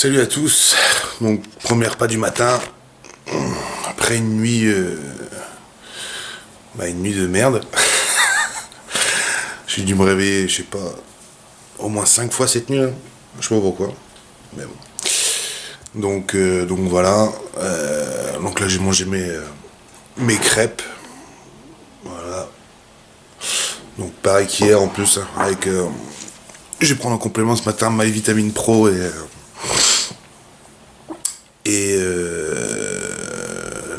Salut à tous. Donc premier repas du matin après une nuit de merde. J'ai dû me réveiller, je sais pas, au moins 5 fois cette nuit là. Je sais pas pourquoi. Mais bon. Donc voilà. Donc là j'ai mangé mes crêpes. Voilà. Donc pareil qu'hier en plus, hein, avec je vais prendre en complément ce matin My Vitamine Pro et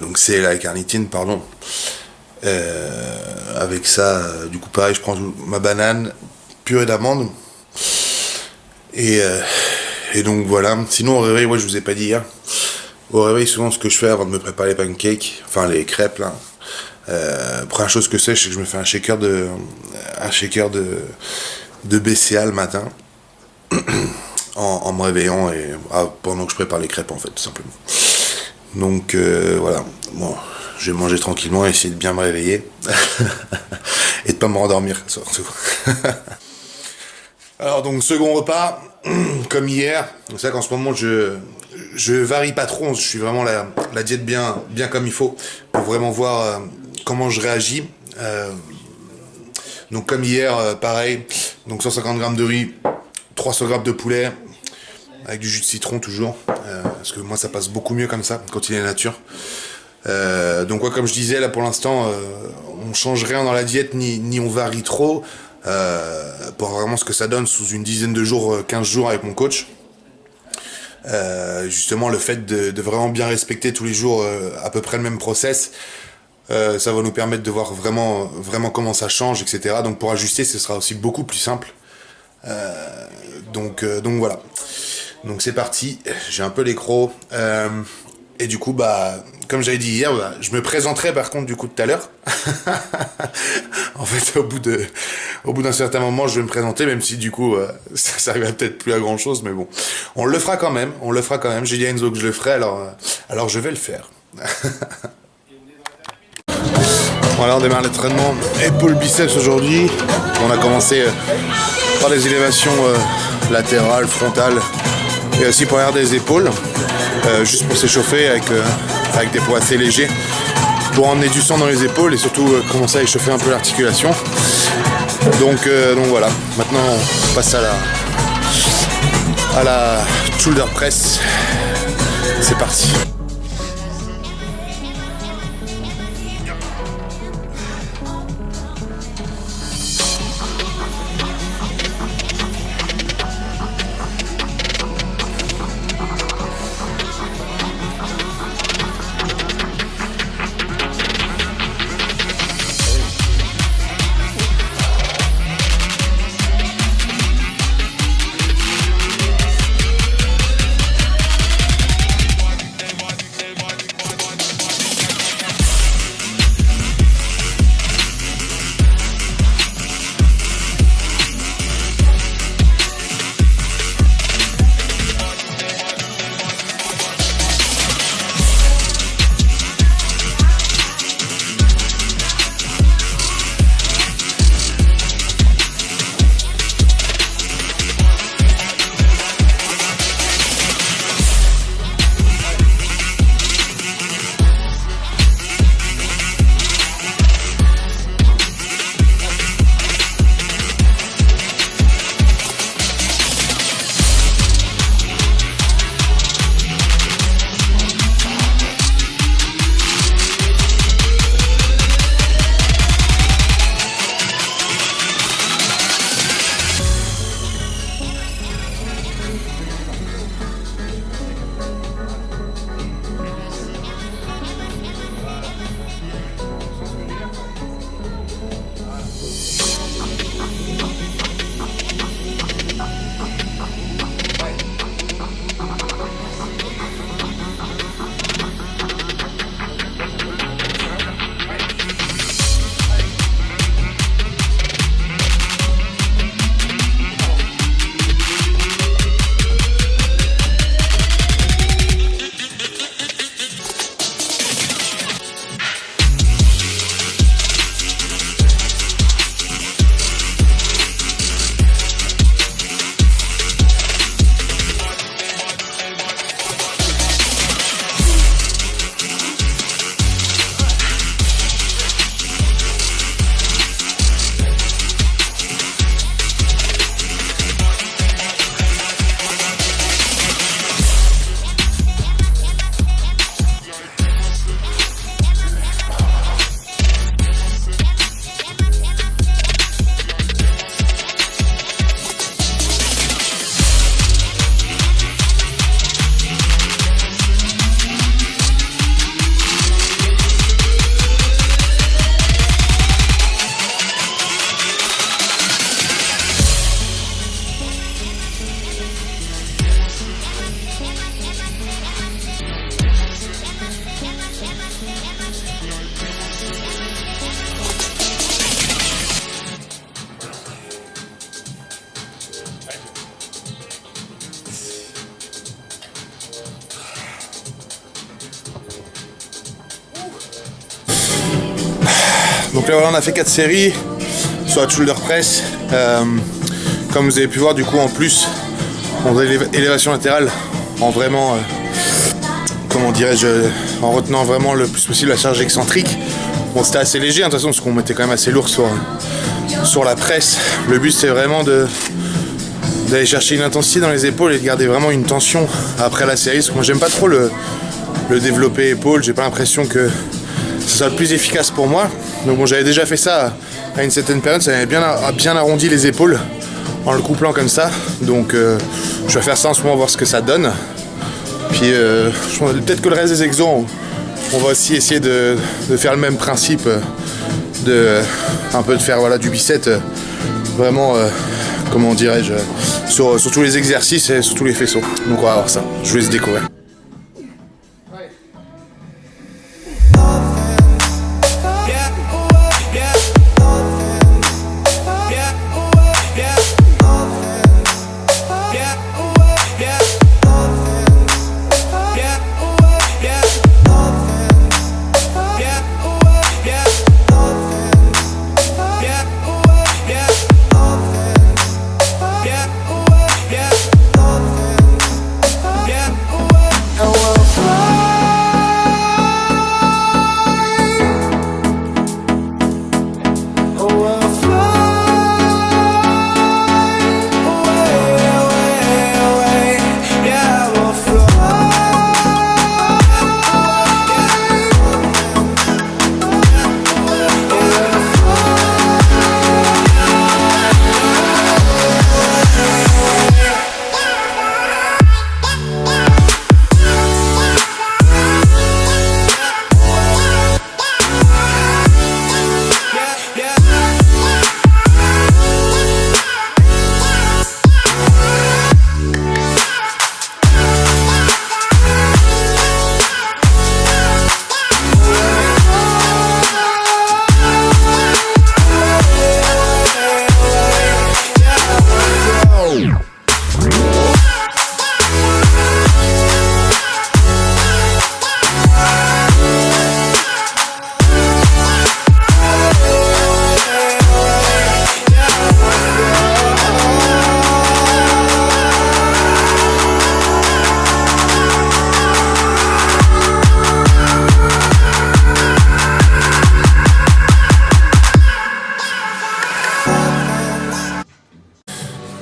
donc c'est la carnitine, pardon. Avec ça, du coup pareil, je prends ma banane, purée d'amande. Et donc voilà. Sinon au réveil, je vous ai pas dit hier. Au réveil, souvent ce que je fais avant de me préparer les pancakes, enfin les crêpes là. Première chose que c'est que je me fais un shaker de BCA le matin. En me réveillant et pendant que je prépare les crêpes en fait, tout simplement. Donc voilà, bon, je vais manger tranquillement et essayer de bien me réveiller et de pas me rendormir surtout. Alors donc second repas, comme hier, c'est vrai qu'en ce moment je varie pas trop, je suis vraiment la diète bien comme il faut pour vraiment voir comment je réagis. Donc comme hier, pareil, donc 150 grammes de riz, 300 grammes de poulet, avec du jus de citron toujours, parce que moi ça passe beaucoup mieux comme ça, quand il est nature. Donc comme je disais, là pour l'instant, on change rien dans la diète, ni on varie trop, pour voir vraiment ce que ça donne sous une dizaine de jours, 15 jours avec mon coach. Justement le fait de vraiment bien respecter tous les jours à peu près le même process, ça va nous permettre de voir vraiment comment ça change, etc. Donc pour ajuster, ce sera aussi beaucoup plus simple. Donc voilà. Donc c'est parti. J'ai un peu les crocs. Et du coup, comme j'avais dit hier, je me présenterai par contre du coup tout à l'heure. En fait, au bout d'un certain moment, je vais me présenter, même si du coup, ça servira peut-être plus à grand chose, mais bon. On le fera quand même. J'ai dit à Enzo que je le ferai, alors je vais le faire. Voilà, on démarre l'entraînement épaules biceps aujourd'hui. On a commencé par les élévations latérales, frontales et aussi pour arrière des épaules, juste pour s'échauffer avec des poids assez légers, pour emmener du sang dans les épaules et surtout commencer à échauffer un peu l'articulation. Donc voilà, maintenant on passe à la shoulder press. C'est parti. Donc là voilà, on a fait 4 séries sur la shoulder press. Comme vous avez pu voir, du coup en plus on a l'élévation latérale en vraiment comment dirais-je, en retenant vraiment le plus possible la charge excentrique. Bon, c'était assez léger, de toute façon, parce qu'on mettait quand même assez lourd sur la presse. Le but, c'est vraiment d'aller chercher une intensité dans les épaules et de garder vraiment une tension après la série. Parce que moi, j'aime pas trop le développé épaule. J'ai pas l'impression que ce soit le plus efficace pour moi. Donc bon, j'avais déjà fait ça à une certaine période. Ça avait bien arrondi les épaules en le couplant comme ça. Donc, je vais faire ça en ce moment, voir ce que ça donne. Puis peut-être que le reste des exos, on va aussi essayer de faire le même principe, un peu de faire voilà, du bicep, vraiment, comment dirais-je, sur tous les exercices et sur tous les faisceaux. Donc on va voir ça, je vous laisse découvrir.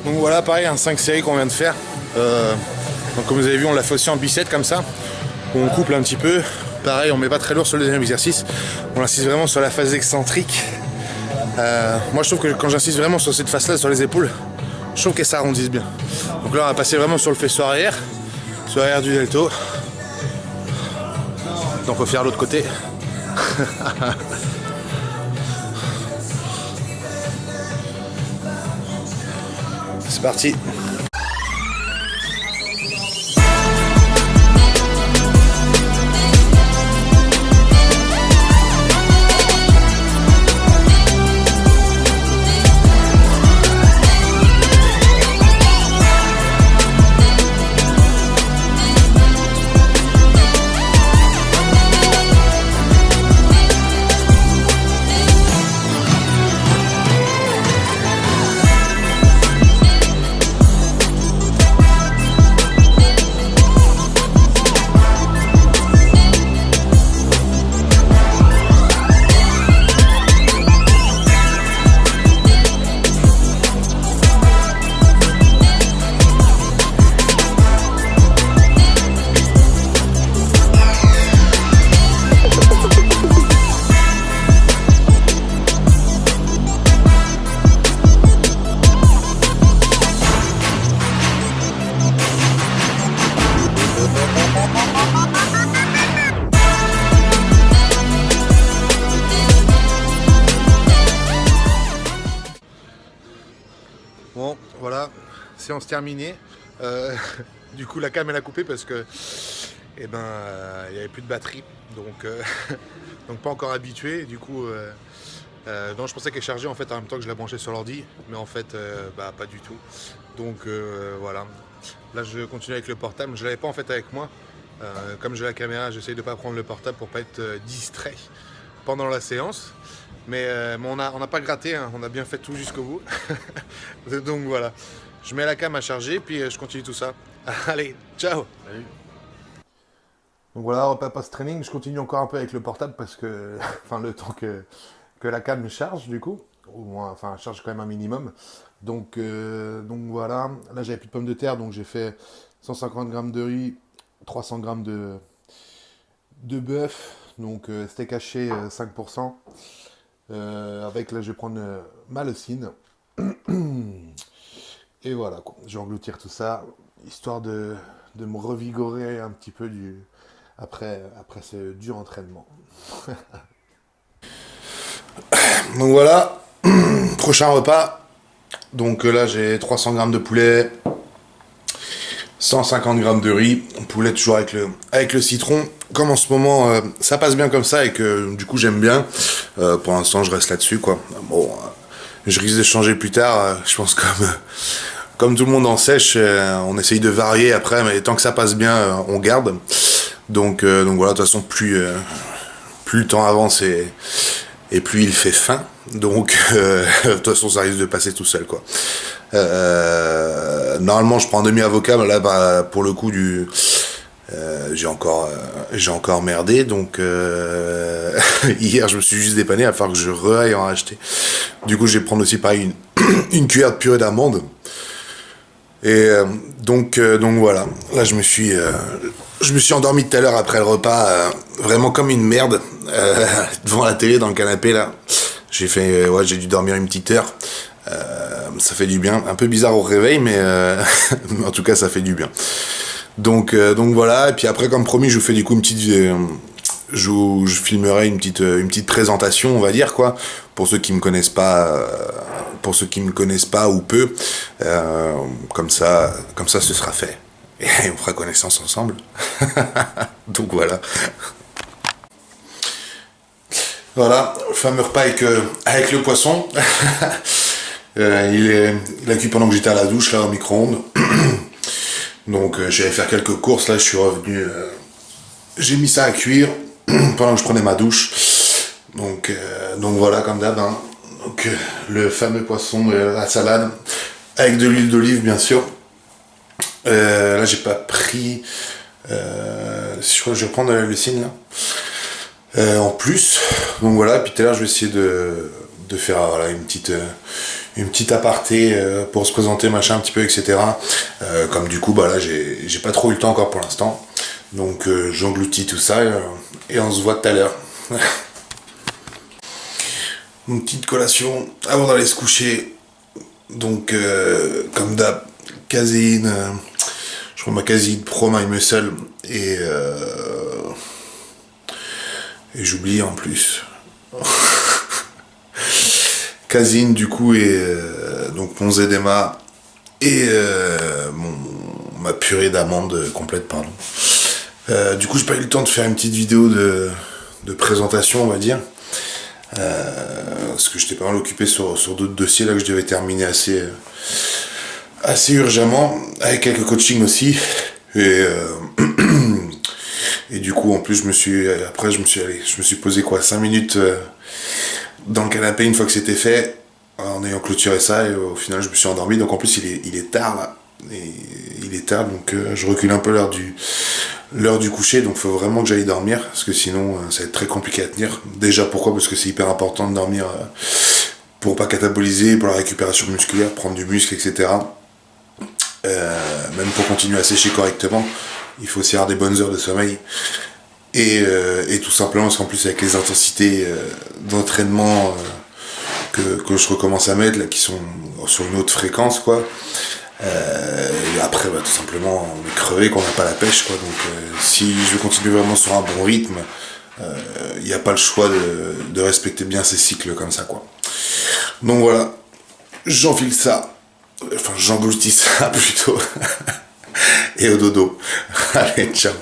Donc voilà, pareil, un 5 séries qu'on vient de faire. Donc comme vous avez vu, on l'a fait aussi en bicep comme ça. On couple un petit peu. Pareil, on met pas très lourd sur le deuxième exercice. On insiste vraiment sur la phase excentrique. Moi je trouve que quand j'insiste vraiment sur cette phase là, sur les épaules, je trouve qu'elles s'arrondissent bien. Donc là on va passer vraiment sur le faisceau arrière, sur l'arrière du delto. Donc on peut faire l'autre côté. C'est parti. Bon, voilà, séance terminée. Du coup, la cam elle a coupé parce que, il n'y avait plus de batterie, donc, donc pas encore habitué. Du coup, non, je pensais qu'elle chargeait en fait en même temps que je la branchais sur l'ordi, mais en fait, pas du tout. Donc voilà. Là, je continue avec le portable. Je l'avais pas en fait avec moi. Comme j'ai la caméra, j'essaye de pas prendre le portable pour pas être distrait pendant la séance. Mais on n'a pas gratté, hein, on a bien fait tout jusqu'au bout. Donc voilà, je mets la cam à charger, puis je continue tout ça. Allez, ciao. Salut. Donc voilà, repas post-training, je continue encore un peu avec le portable parce que, enfin le temps que la cam charge du coup, au moins, enfin charge quand même un minimum. Donc voilà, là j'avais plus de pommes de terre, donc j'ai fait 150 grammes de riz, 300 grammes de bœuf, donc steak haché 5%. Avec là je vais prendre ma leucine. Et voilà quoi, je vais engloutir tout ça, histoire de me revigorer un petit peu après ce dur entraînement. Donc voilà, prochain repas. Donc là j'ai 300 grammes de poulet, 150 grammes de riz, poulet toujours avec le citron. Comme en ce moment ça passe bien comme ça et que du coup j'aime bien, pour l'instant je reste là-dessus quoi. Bon, je risque de changer plus tard, je pense comme tout le monde en sèche, on essaye de varier après, mais tant que ça passe bien, on garde. Donc voilà, de toute façon plus le temps avance et plus il fait faim. Donc de toute façon ça risque de passer tout seul quoi. Normalement je prends un demi-avocat, mais là bah, pour le coup j'ai encore merdé, donc hier je me suis juste dépanné, à falloir que je aille en racheter. Du coup je vais prendre aussi pareil une cuillère de purée d'amande. Et donc voilà, là je me suis endormi tout à l'heure après le repas, vraiment comme une merde, devant la télé dans le canapé là. J'ai dû dormir une petite heure. Ça fait du bien, un peu bizarre au réveil, mais en tout cas ça fait du bien. Donc voilà, et puis après comme promis je vous fais du coup une petite je filmerai une petite présentation on va dire quoi, pour ceux qui me connaissent pas ou peu, comme ça ce sera fait et on fera connaissance ensemble. Donc voilà, le fameux repas avec le poisson. Il a cuit pendant que j'étais à la douche là au micro-ondes. Donc j'allais faire quelques courses, là je suis revenu, j'ai mis ça à cuire pendant que je prenais ma douche. Donc voilà comme d'hab, hein. Donc le fameux poisson, la salade, avec de l'huile d'olive bien sûr. Là j'ai pas pris, je crois que je vais prendre de la leucine là. En plus, donc voilà, puis tout à l'heure je vais essayer de faire voilà, une petite aparté pour se présenter machin un petit peu etc. Comme du coup bah là j'ai pas trop eu le temps encore pour l'instant, donc j'engloutis tout ça et on se voit tout à l'heure. Une petite collation avant d'aller se coucher, donc comme d'hab, caséine, je prends ma caséine Pro My Muscle et j'oublie en plus. Caséine du coup et donc mon zédéma et ma purée d'amande complète pardon. Du coup j'ai pas eu le temps de faire une petite vidéo de présentation on va dire, parce que j'étais pas mal occupé sur d'autres dossiers là que je devais terminer assez urgemment, avec quelques coachings aussi et du coup en plus je me suis posé 5 minutes dans le canapé une fois que c'était fait, en ayant clôturé ça, et au final je me suis endormi. Donc en plus il est tard là, et il est tard, donc je recule un peu l'heure du coucher, donc il faut vraiment que j'aille dormir, parce que sinon ça va être très compliqué à tenir. Déjà pourquoi? Parce que c'est hyper important de dormir pour pas cataboliser, pour la récupération musculaire, prendre du muscle, etc. Même pour continuer à sécher correctement, il faut aussi avoir des bonnes heures de sommeil. Et tout simplement parce qu'en plus avec les intensités d'entraînement que je recommence à mettre là, qui sont sur une autre fréquence quoi, et après bah, tout simplement on est crevé, qu'on n'a pas la pêche quoi. Donc si je veux continuer vraiment sur un bon rythme, il n'y a pas le choix de respecter bien ces cycles comme ça quoi. Donc voilà, j'enfile ça, enfin j'engloutis ça plutôt et au dodo. Allez, ciao.